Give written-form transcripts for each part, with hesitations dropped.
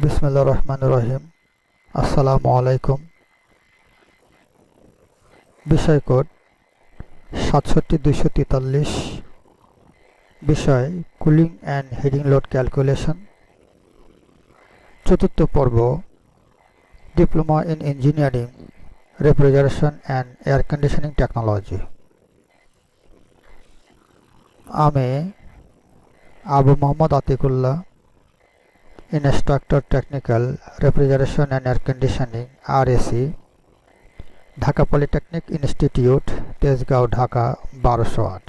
বিসমিল্লাহির রহমানির রহিম। আসসালামু আলাইকুম। বিষয় কোড ৬৭-২৪৩। বিষয় cooling and heating load calculation. চতুর্থ পর্ব, diploma in engineering refrigeration and air conditioning technology. আমি Abu Mohammad Atikullah, instructor technical refrigeration and air conditioning RAC, Dhaka polytechnic institute, Tejgaon, Dhaka ১২০৮।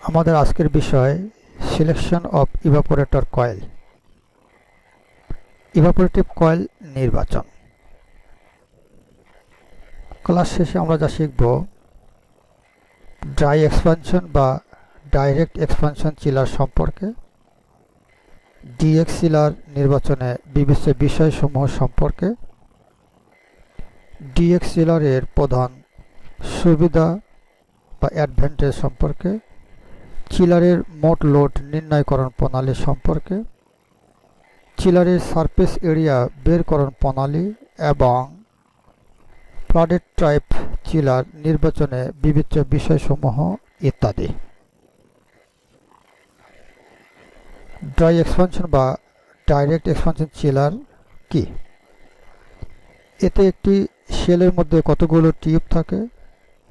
আমাদের আজকের বিষয় selection of evaporator coil, evaporative coil নির্বাচন। ক্লাস শেষে আমরা যা শিখব, ড্রাই এক্সপানশন বা ডাইরেক্ট এক্সপানশন চিলার সম্পর্কে, ডিএক্স চিলার নির্বাচনে বিবেচ্য বিষয়সমূহ সম্পর্কে, ডিএক্স চিলারের প্রধান সুবিধা বা অ্যাডভান্টেজ সম্পর্কে, চিলারের মোট লোড নির্ণয়করণ প্রণালী সম্পর্কে, চিলারের সারফেস এরিয়া বেরকরণ প্রণালী এবং ফ্লাডেড টাইপ চিলার নির্বাচনে বিবেচ্য বিষয়সমূহ ইত্যাদি। ড্রাই এক্সপানশন বা ডাইরেক্ট এক্সপানশন চিলার কি? এতে একটি শেলের মধ্যে কতগুলো টিউব থাকে,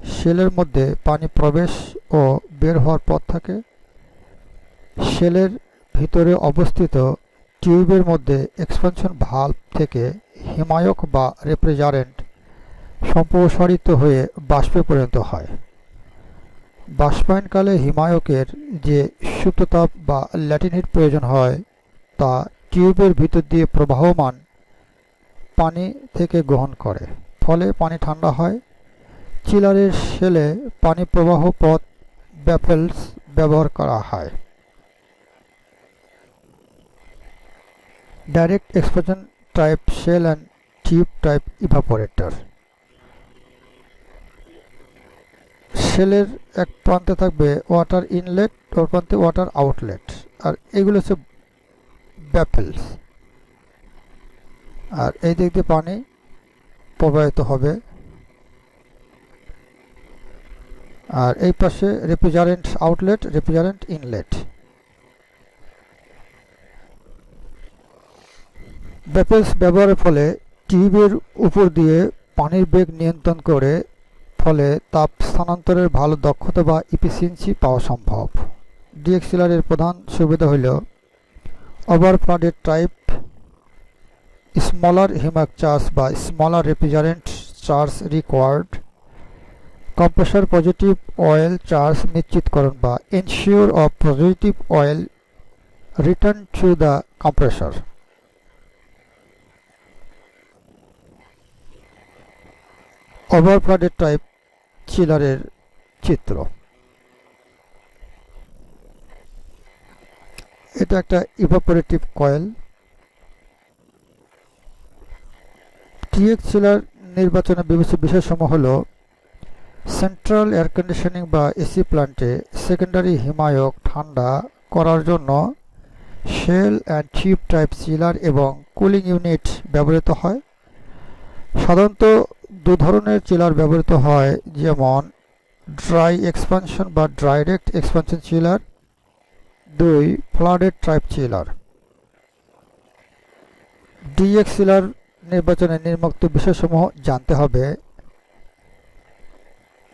শেলের মধ্যে পানি প্রবেশ ও বের হওয়ার পথ থাকে, শেলের ভিতরে অবস্থিত টিউবের মধ্যে এক্সপানশন ভালভ থেকে হিমায়ক বা রেফ্রিজারেন্ট সম্প্রসারিত হয়ে বাষ্পে পরিণত হয়। বাষ্পায়নকালে হিমায়কের যে সুপ্ততাপ বা ল্যাটিন হিট প্রয়োজন হয় তা টিউবের ভিতর দিয়ে প্রবাহমান পানি থেকে গ্রহণ করে, ফলে পানি ঠান্ডা হয়। চিলারের শেলে পানি প্রবাহ পথ ব্যাফেলস ব্যবহার করা হয়। Direct expansion type shell and tube type evaporator. শেলের এক প্রান্তে থাকবে ওয়াটার ইনলেট, ওর প্রান্তে ওয়াটার আউটলেট, আর এগুলো হচ্ছে ব্যাফেলস। আর এই দিক দিয়ে পানি প্রবাহিত হবে। আর এই পাশে রেফ্রিজারেন্ট আউটলেট, রেফ্রিজারেন্ট ইনলেট। ব্যাফেলস ব্যবহারের ফলে টিউবের উপর দিয়ে পানির বেগ নিয়ন্ত্রণ করে, ফলে তাপ স্থানান্তরের ভালো দক্ষতা বা ইফিসিয়েন্সি পাওয়া সম্ভব। ডিএক্স চিলারের প্রধান সুবিধা হল ওভার ফ্লাডেড টাইপ, স্মলার হিমায়ক চার্জ বা smaller refrigerant charge required, compressor positive oil charge নিশ্চিতকরণ বা ensure of positive oil return to the compressor. Over flooded type চিলারের চিত্র। এটা একটা ইভাপোরেটিভ কয়েল। ডিএক্স চিলার নির্বাচনে বিবেচ্য বিষয়সমূহ হল সেন্ট্রাল এয়ার কন্ডিশনিং বা এসি প্ল্যান্টে সেকেন্ডারি হিমায়ক ঠান্ডা করার জন্য shell and tube type chiller এবং কুলিং ইউনিট ব্যবহৃত হয়। সাধারণত দু ধরনের চিলার ব্যবহৃত হয়, যেমন ড্রাই এক্সপানশন বা direct expansion chiller, 2 flooded type chiller. DX chiller নির্বাচনে নিম্নোক্ত বিষয়সমূহ জানতে হবে: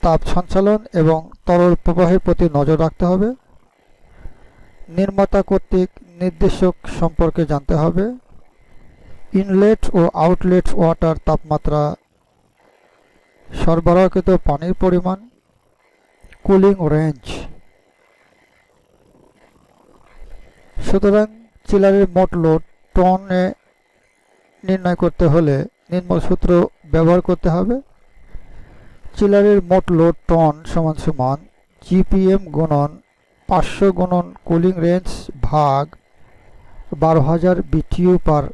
তাপ সঞ্চালন এবং তরল প্রবাহের প্রতি নজর রাখতে হবে, নির্মাতা কর্তৃক নির্দেশক সম্পর্কে জানতে হবে, ইনলেট ও আউটলেট ওয়াটার তাপমাত্রা, সরবরাহকৃত পানির পরিমাণ, কুলিং রেঞ্জ। সুতরাং চিলারের মোট লোড টনে নির্ণয় করতে হলে নিম্ন সূত্র ব্যবহার করতে হবে। চিলারের মোট লোড টন সমান সমান জিপিএম গুণন 500 গুণন কুলিং রেঞ্জ ভাগ 12,000 BTU পার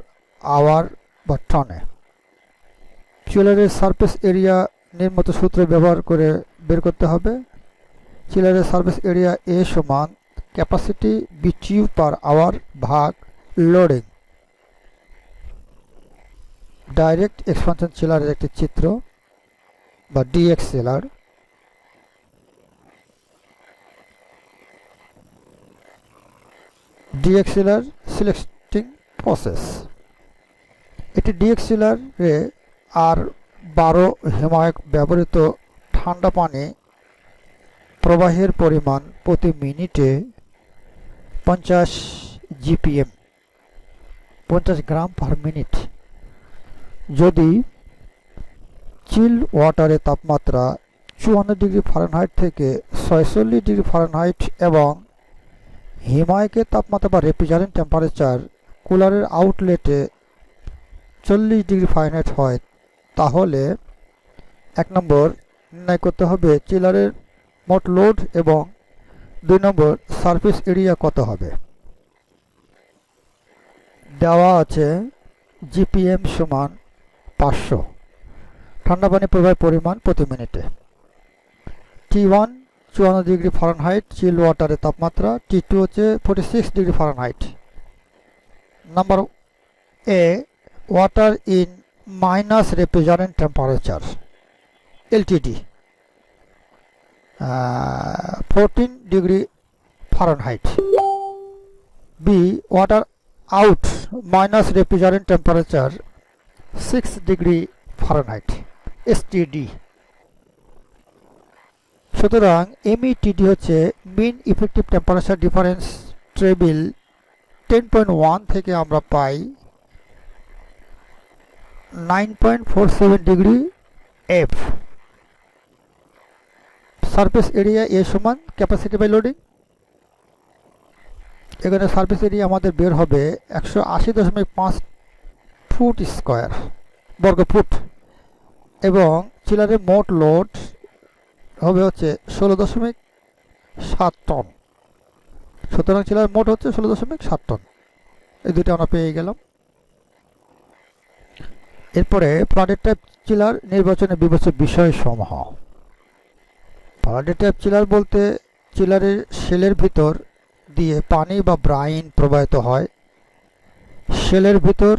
আওয়ার বা টনে। চিলারের সারফেস এরিয়া নিম্নত সূত্র ব্যবহার করে বের করতে হবে। চিলারের সারফেস এরিয়া A সমান ক্যাপাসিটি বিটিইউ পার আওয়ার ভাগ লোডিং। ডাইরেক্ট এক্সপানশন চিলারের একটি চিত্র বা DX chiller. DX chiller selecting process. এটি ডিএক্স চিলারে আর 12 হিমায়ক ব্যবহৃত ঠান্ডা পানি প্রবাহের পরিমাণ প্রতি মিনিটে 50 জিপিএম, 50 গ্রাম পার মিনিট। যদি চিল্ড ওয়াটারের তাপমাত্রা 54 ডিগ্রি ফারেনহাইট থেকে 46 ডিগ্রি ফারেনহাইট এবং হিমায়কের তাপমাত্রা বা রেফ্রিজারেন্ট টেম্পারেচার কুলারের আউটলেটে 40 ডিগ্রি ফারেনহাইট হয়, তাহলে 1 নম্বর নির্ণয় করতে হবে চিলারের মোট লোড এবং 2 নম্বর সারফেস এরিয়া কত হবে। দেওয়া আছে জিপিএম সমান 500, ঠান্ডা পানি প্রবাহের পরিমাণ প্রতি মিনিটে। T1 54 ডিগ্রি ফারেনহাইট চিল ওয়াটারের তাপমাত্রা, T2 হচ্ছে 46 degree Fahrenheit. Number A, water in minus refrigerant temperature LTD 14 degree Fahrenheit. B, water out minus refrigerant temperature 6 degree Fahrenheit STD. সুতরাং এমইটিডি হচ্ছে mean effective temperature difference table 10.1 থেকে আমরা পাই 9.47 degree F. Surface area A সমান capacity by loading. এখানে surface area আমাদের বের হবে 180.5 ফুট স্কোয়ার, বর্গ ফুট, এবং চিলারের মোট লোড হবে হচ্ছে 16.7 টন। সুতরাং চিলার মোট হচ্ছে 16.7 টন। এই দুটো আমরা পেয়ে গেলাম। এরপরে প্লাডের টাইপ চিলার নির্বাচনে বিবেচ্য বিষয়সমূহ। প্লাডের টাইপ চিলার বলতে চিলারের শেলের ভিতর দিয়ে পানি বা ব্রাইন প্রবাহিত হয়। শেলের ভিতর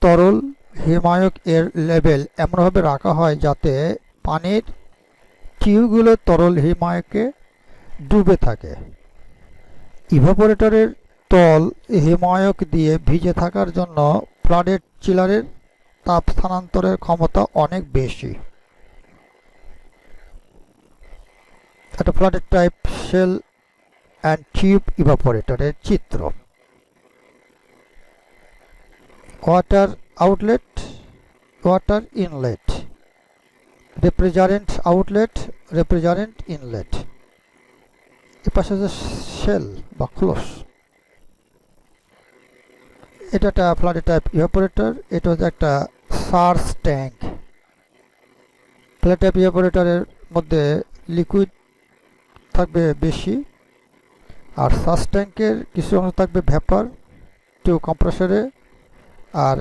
তরল হিমায়ক এর লেভেল এমনভাবে রাখা হয় যাতে পানির টিউবগুলো তরল হিমায়কে ডুবে থাকে। ইভাপোরেটরের তল হিমায়ক দিয়ে ভিজে থাকার জন্য প্লাডেড চিলারের তাপ স্থানান্তরের ক্ষমতা অনেক বেশি। একটা flooded type shell and tube ইভাপোরেটরের চিত্র। Water outlet, water inlet, refrigerant outlet, refrigerant inlet. এ পাশে হচ্ছে শেল বা ক্লোজ। এটা একটা প্লাডেড টাইপ ইভাপোরেটর। এটা হচ্ছে একটা সার্চ ট্যাঙ্ক। প্লাডেড টাইপ ইভাপোরেটরের মধ্যে লিকুইড থাকবে বেশি, আর সার্চ ট্যাঙ্কের কিছু অংশ থাকবে ভেপার টু কম্প্রেসরে, আর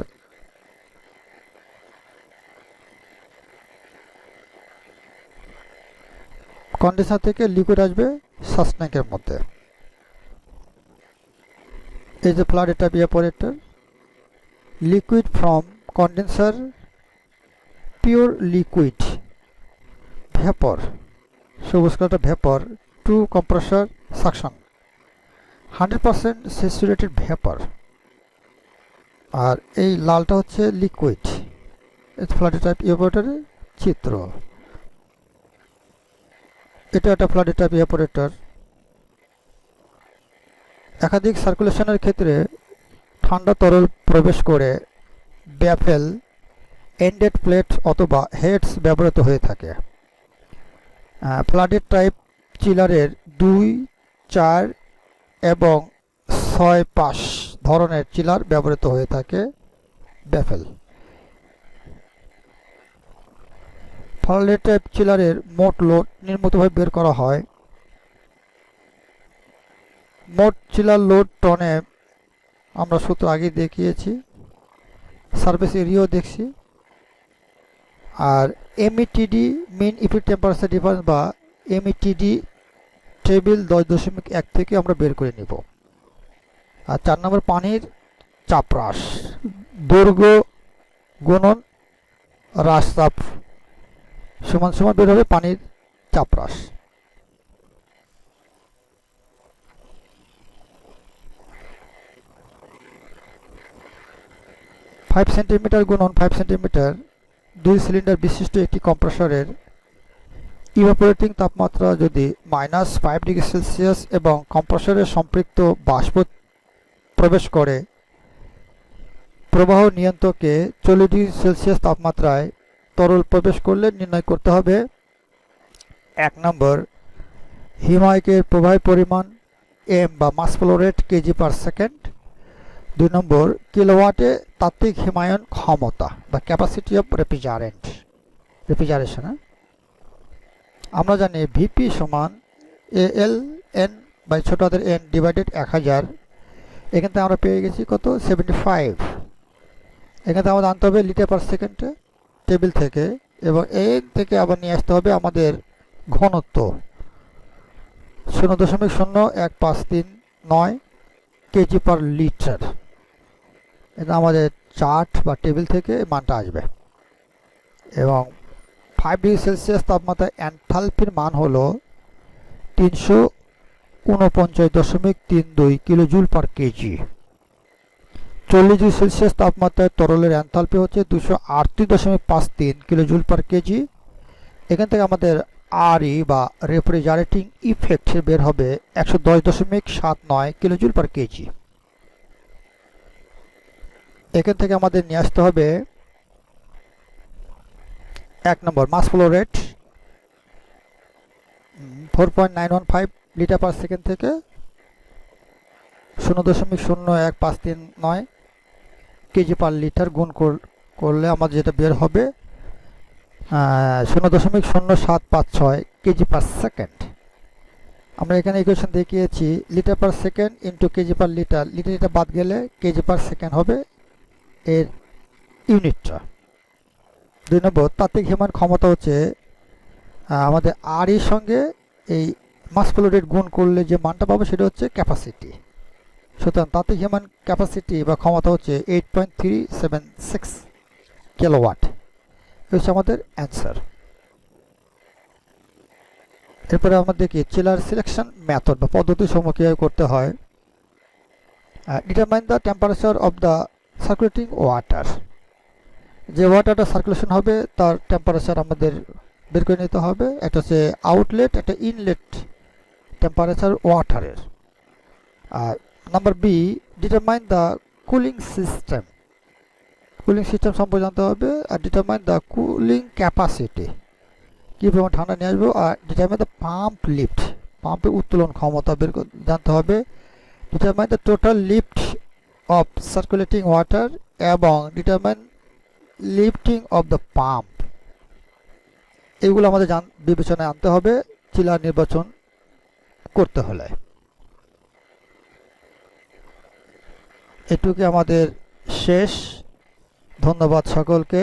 কন্ডেন্সার থেকে লিকুইড আসবে সার্চ ট্যাঙ্কের মধ্যে। এই যে flooded type evaporator, liquid from condenser, pure liquid, vapour, সবুজ কালারটা vapour, to compressor suction, 100% saturated vapour, আর এই লালটা হচ্ছে লিকুইড। প্লাডেড টাইপ ইভাপোরেটরের চিত্র। এটা একটা প্লাডেড টাইপ ইভাপোরেটর। একাধিক সার্কুলেশনের ক্ষেত্রে ঠান্ডা তরল প্রবেশ করে ব্যাফেল, এন্ডেড প্লেট অথবা হেডস ব্যবহৃত হয়ে থাকে। প্লাডেড টাইপ চিলারের 2, 4 এবং 6 ধরনের চিলার ব্যবহৃত হয়ে থাকে ব্যাফেল। প্লাডেড টাইপ চিলারের মোট লোড নিম্নভাবে বের করা হয়। মোট চিলার লোড টনে আমরা সূত্র আগে দেখিয়েছি, সারফেস এরিয়াও দেখছি। আর এমইটিডি মিন ইফেক্টিভ টেম্পারেচার ডিফারেন্স বা এমইটিডি টেবিল 10.1 থেকে আমরা বের করে নিব। আর 4 নম্বর পানির চাপ হ্রাস, দৈর্ঘ্য গুণন হ্রাস চাপ সমান সমান বের হবে পানির চাপ হ্রাস। ফাইভ সেন্টিমিটার গুণন 5 সেন্টিমিটার 2 সিলিন্ডার বিশিষ্ট একটি কম্প্রেসরের ইভাপোরেটিং তাপমাত্রা যদি -5°C এবং কম্প্রেসরের সম্পৃক্ত বাষ্প প্রবেশ করে, প্রবাহ নিয়ন্ত্রকে 40°C তাপমাত্রায় তরল প্রবেশ করলে নির্ণয় করতে হবে 1 নম্বর হিমায়কের প্রবাহের পরিমাণ m বা mass flow rate KG per second, 2 number কিলোওয়াটে তাত্ত্বিক হিমায়ন ক্ষমতা বা ক্যাপাসিটি অফ রেফ্রিজারেশন। আমরা জানি ভিপি সমান ALN বাই ছোট হাতের n ডিভাইডেড 1000। এখান থেকে আমরা পেয়ে গেছি কত 75। এখান থেকে আমাদের আনতে হবে লিটার পার সেকেন্ডে টেবিল থেকে, এবং এর থেকে আবার নিয়ে আসতে হবে আমাদের ঘনত্ব 0.01539 কেজি পার লিটার। এটা আমাদের চার্ট বা টেবিল থেকে মানটা আসবে। এবং 5°C তাপমাত্রায় এনথালপির মান হলো 349.32 কিলোজুল পার কেজি। 40°C তাপমাত্রায় তরলের এনথালপি হচ্ছে 238.53 কিলোজুল পার কেজি। এখান থেকে আমাদের RE বা রেফ্রিজারেটিং ইফেক্ট বের হবে 110.79 কিলোজুল পার কেজি। এখান থেকে আমাদের নিয়ে আসতে হবে 1 number mass flow rate 4.915 litre per second থেকে 0.01539 কেজি পার লিটার গুণ করলে আমাদের যেটা বের হবে 0.0756 কেজি পার সেকেন্ড। আমরা এখানে ইকুয়েশন দেখিয়েছি litre per second into KG per litre, litre বাদ গেলে কেজি পার সেকেন্ড হবে এর ইউনিটটা। 2 নম্বর তাত্ত্বিক হিমায়ন ক্ষমতা হচ্ছে আমাদের আর এর সঙ্গে এই মাস ফ্লো রেট গুণ করলে যে মানটা পাবো সেটা হচ্ছে ক্যাপাসিটি। সুতরাং তাত্ত্বিক হিমায়ন ক্যাপাসিটি বা ক্ষমতা হচ্ছে 8.376 কিলোওয়াট। হচ্ছে আমাদের অ্যান্সার। এরপরে আমাদের কি চিলার সিলেকশন মেথড বা পদ্ধতি সমূহ কীভাবে করতে হয়। Determine the temperature of the circulating water, যে ওয়াটারটা সার্কুলেশন হবে তার টেম্পারেচার আমাদের বের করে নিতে হবে। একটা হচ্ছে আউটলেট, একটা ইনলেট টেম্পারেচার ওয়াটারের। আর number B determine the cooling system, cooling system সম্পর্কে জানতে হবে। আর ডিটারমাইন দ্য কুলিং ক্যাপাসিটি, কী পরিমাণ ঠান্ডা নিয়ে আসবো। আর ডিটারমাইন দ্য পাম্প লিফট, পাম্পের উত্তোলন ক্ষমতা বের জানতে হবে। Determine the total lift of circulating water এবং determine lifting of the pump. এগুলো আমাদের বিবেচনায় আনতে হবে চিলার নির্বাচন করতে হলে। এটুকু আমাদের শেষ। ধন্যবাদ সকলকে।